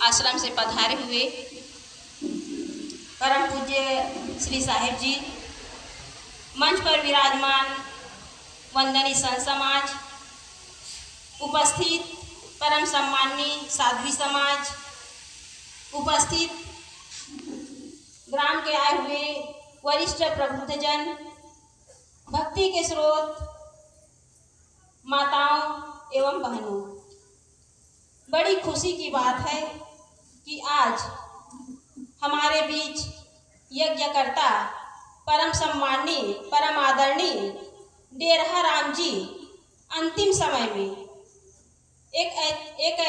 आश्रम से पधारे हुए परम पूज्य श्री साहिब जी, मंच पर विराजमान वंदनीय संत समाज, उपस्थित परम सम्माननीय साध्वी समाज, उपस्थित ग्राम के आए हुए वरिष्ठ प्रबुद्धजन, भक्ति के स्रोत माताओं एवं बहनों, बड़ी खुशी की बात है कि आज हमारे बीच यज्ञकर्ता परम सम्माननीय परम आदरणीय डेरहा राम जी अंतिम समय में एक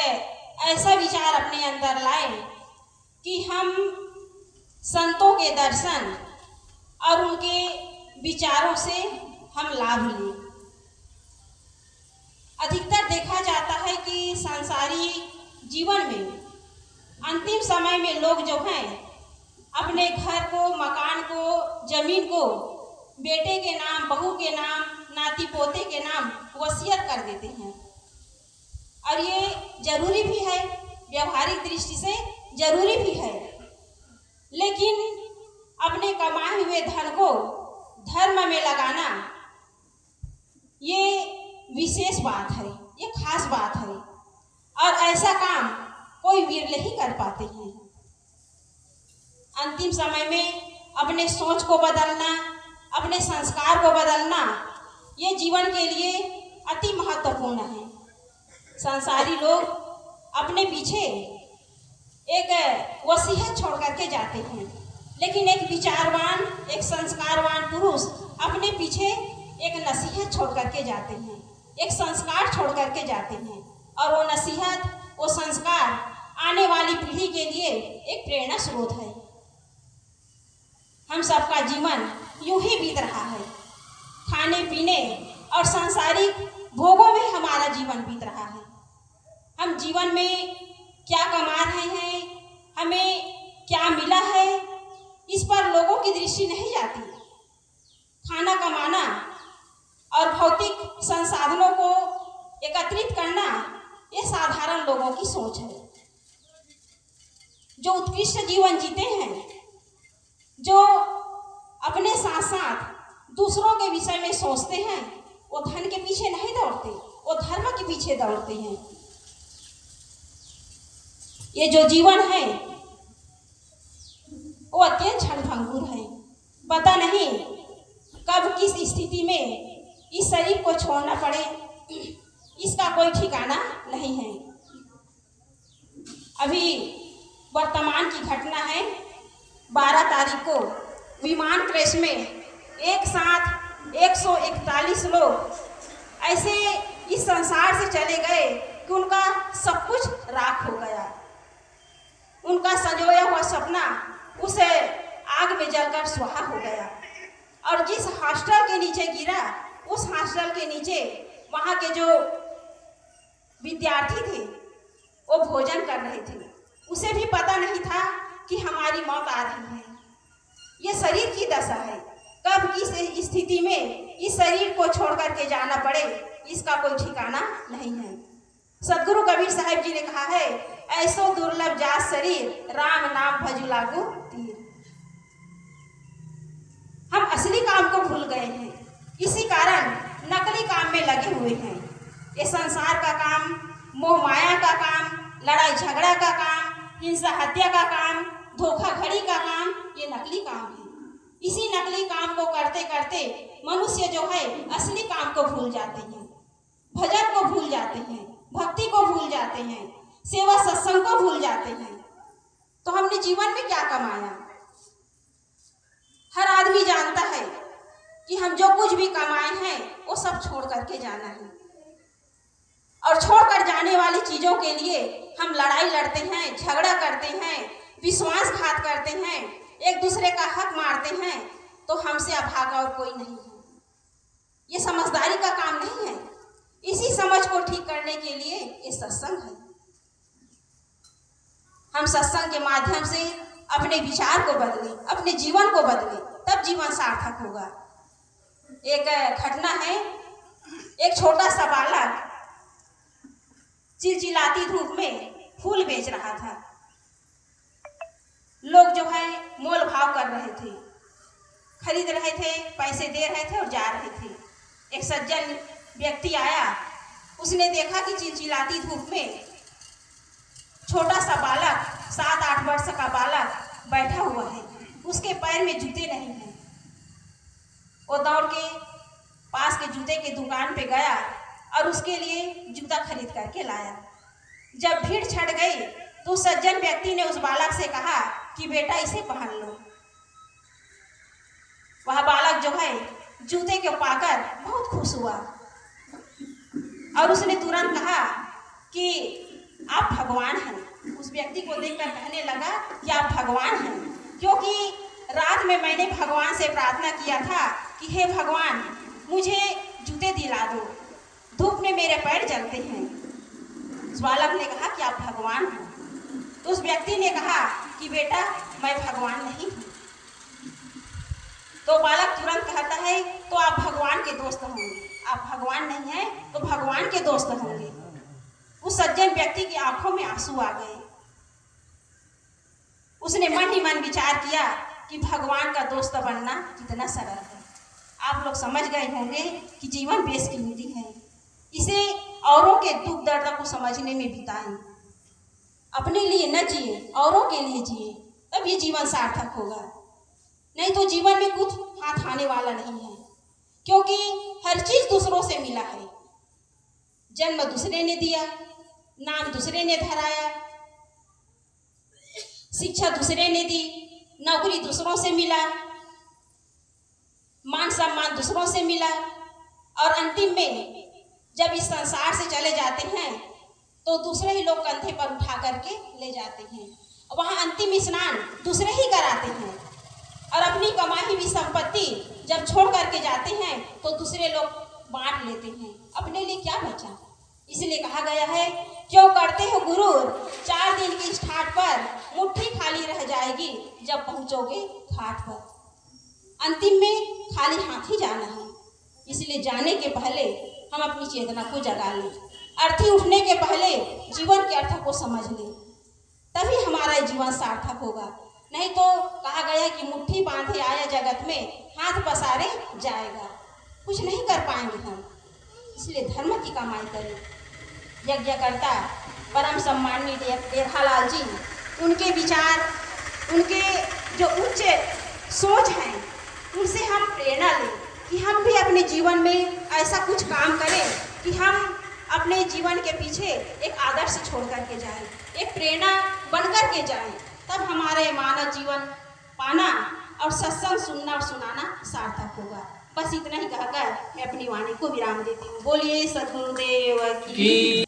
ऐसा विचार अपने अंदर लाए कि हम संतों के दर्शन और उनके विचारों से हम लाभ लें। अधिकतर देखा जाता है कि सांसारिक जीवन में अंतिम समय में लोग जो हैं अपने घर को, मकान को, जमीन को बेटे के नाम, बहू के नाम, नाती पोते के नाम वसीयत कर देते हैं। और ये जरूरी भी है, व्यवहारिक दृष्टि से जरूरी भी है, लेकिन अपने कमाए हुए धन को धर्म में लगाना ये विशेष बात है, ये खास बात है। और ऐसा काम कोई विरले ही कर पाते हैं। अंतिम समय में अपने सोच को बदलना, अपने संस्कार को बदलना, ये जीवन के लिए अति महत्वपूर्ण है। संसारी लोग अपने पीछे एक वसीयत छोड़ करके जाते हैं, लेकिन एक विचारवान, एक संस्कारवान पुरुष अपने पीछे एक नसीहत छोड़ करके जाते हैं, एक संस्कार छोड़ करके जाते हैं। और वो नसीहत, वो संस्कार आने वाली पीढ़ी के लिए एक प्रेरणा स्रोत है। हम सबका जीवन यूं ही बीत रहा है, खाने पीने और सांसारिक भोगों में हमारा जीवन बीत रहा है। हम जीवन में क्या कमा रहे हैं, हमें क्या मिला है, इस पर लोगों की दृष्टि नहीं जाती। खाना कमाना और भौतिक संसाधनों को एकत्रित करना ये साधारण लोगों की सोच है। जो उत्कृष्ट जीवन जीते हैं, जो अपने साथ साथ दूसरों के विषय में सोचते हैं, वो धन के पीछे नहीं दौड़ते, वो धर्म के पीछे दौड़ते हैं। ये जो जीवन है वो अत्यंत क्षणभंगुर है। पता नहीं कब किस स्थिति में इस शरीर को छोड़ना पड़े, इसका कोई ठिकाना नहीं है। अभी वर्तमान की घटना है, 12 तारीख को विमान क्रैश में एक साथ 141 लोग ऐसे इस संसार से चले गए कि उनका सब कुछ राख हो गया। उनका संजोया हुआ सपना उस आग में जलकर स्वाहा हो गया। और जिस हॉस्टल के नीचे गिरा, उस हॉस्टल के नीचे वहाँ के जो विद्यार्थी थे वो भोजन कर रहे थे। उसे भी पता नहीं था कि हमारी मौत आ रही है। ये शरीर की दशा है, कब किस स्थिति में इस शरीर को छोड़ करके जाना पड़े, इसका कोई ठिकाना नहीं है। सदगुरु कबीर साहिब जी ने कहा है, ऐसो दुर्लभ जात शरीर, राम नाम भजु लागू तीर। हम असली काम को भूल गए हैं, इसी कारण नकली काम में लगे हुए हैं। ये संसार का काम, मोह माया का काम, लड़ाई झगड़ा का काम, हिंसा हत्या का काम, धोखाधड़ी का काम, ये नकली काम है। इसी नकली काम को करते करते मनुष्य जो है असली काम को भूल जाते हैं, भजन को भूल जाते हैं, भक्ति को भूल जाते हैं, सेवा सत्संग को भूल जाते हैं। तो हमने जीवन में क्या कमाया? हर आदमी जानता है कि हम जो कुछ भी कमाए हैं वो सब छोड़ करके जाना है। और छोड़कर जाने वाली चीजों के लिए हम लड़ाई लड़ते हैं, झगड़ा करते हैं, विश्वासघात करते हैं, एक दूसरे का हक मारते हैं, तो हमसे अभागा और कोई नहीं है। ये समझदारी का काम नहीं है। इसी समझ को ठीक करने के लिए ये सत्संग है। हम सत्संग के माध्यम से अपने विचार को बदलें, अपने जीवन को बदलें, तब जीवन सार्थक होगा। एक घटना है, एक छोटा सा बालक चिलचिलाती धूप में फूल बेच रहा था। लोग जो है मोल भाव कर रहे थे, खरीद रहे थे, पैसे दे रहे थे और जा रहे थे। एक सज्जन व्यक्ति आया, उसने देखा कि चिलचिलाती धूप में छोटा सा बालक, 7-8 वर्ष का बालक बैठा हुआ है, उसके पैर में जूते नहीं हैं। वो दौड़ के पास के जूते की दुकान पे गया और उसके लिए जूता खरीद करके लाया। जब भीड़ छट गई तो सज्जन व्यक्ति ने उस बालक से कहा कि बेटा इसे पहन लो। वह बालक जो है जूते को पाकर बहुत खुश हुआ और उसने तुरंत कहा कि आप भगवान हैं। उस व्यक्ति को देखकर कहने लगा कि आप भगवान हैं, क्योंकि रात में मैंने भगवान से प्रार्थना किया था कि हे भगवान, मुझे जूते दिला दो, धूप में मेरे पैर जलते हैं। उस बालक ने कहा कि आप भगवान हैं। तो उस व्यक्ति ने कहा कि बेटा मैं भगवान नहीं हूँ। तो बालक तुरंत कहता है तो आप भगवान के दोस्त होंगे, आप भगवान नहीं हैं तो भगवान के दोस्त होंगे। उस सज्जन व्यक्ति की आंखों में आंसू आ गए। उसने मन ही मन विचार किया कि भगवान का दोस्त बनना कितना सरल है। आप लोग समझ गए होंगे कि जीवन बेशकीमती है, इसे औरों के दुख दर्द को समझने में बिताएं। अपने लिए न जिए, औरों के लिए जिए, तब ये जीवन सार्थक होगा। नहीं तो जीवन में कुछ हाथ आने वाला नहीं है, क्योंकि हर चीज दूसरों से मिला है। जन्म दूसरे ने दिया, नाम दूसरे ने धराया, शिक्षा दूसरे ने दी, नौकरी दूसरों से मिला, मान सम्मान दूसरों से मिला, और अंतिम में जब इस संसार से चले जाते हैं तो दूसरे ही लोग कंधे पर उठा करके ले जाते हैं। वहाँ अंतिम स्नान दूसरे ही कराते हैं और अपनी कमाई हुई संपत्ति जब छोड़ करके जाते हैं तो दूसरे लोग बांट लेते हैं। अपने लिए क्या बचा? इसलिए कहा गया है, क्यों करते हो गुरूर, 4 दिन की इस ठाट पर मुट्ठी खाली रह जाएगी जब पहुंचोगे घाट पर। अंतिम में खाली हाथ ही जाना है, इसलिए जाने के पहले हम अपनी चेतना को जगा लें, अर्थी उठने के पहले जीवन के अर्थ को समझ लें, तभी हमारा जीवन सार्थक होगा। नहीं तो कहा गया है कि मुट्ठी बांधे आया जगत में, हाथ पसारे जाएगा, कुछ नहीं कर पाएंगे हम। इसलिए धर्म की कमाई करें। यज्ञकर्ता परम सम्माननीय देवहालाल जी, उनके विचार, उनके जो उच्च सोच हैं, उनसे हम प्रेरणा लें कि हम भी अपने जीवन में ऐसा कुछ काम करें कि हम अपने जीवन के पीछे एक आदर्श छोड़ करके जाएं, एक प्रेरणा बन करके जाएं, तब हमारे मानव जीवन पाना और सत्संग सुनना और सुनाना सार्थक होगा। बस इतना ही कहकर मैं अपनी वाणी को विराम देती हूँ। बोलिए सद्गुरुदेव की।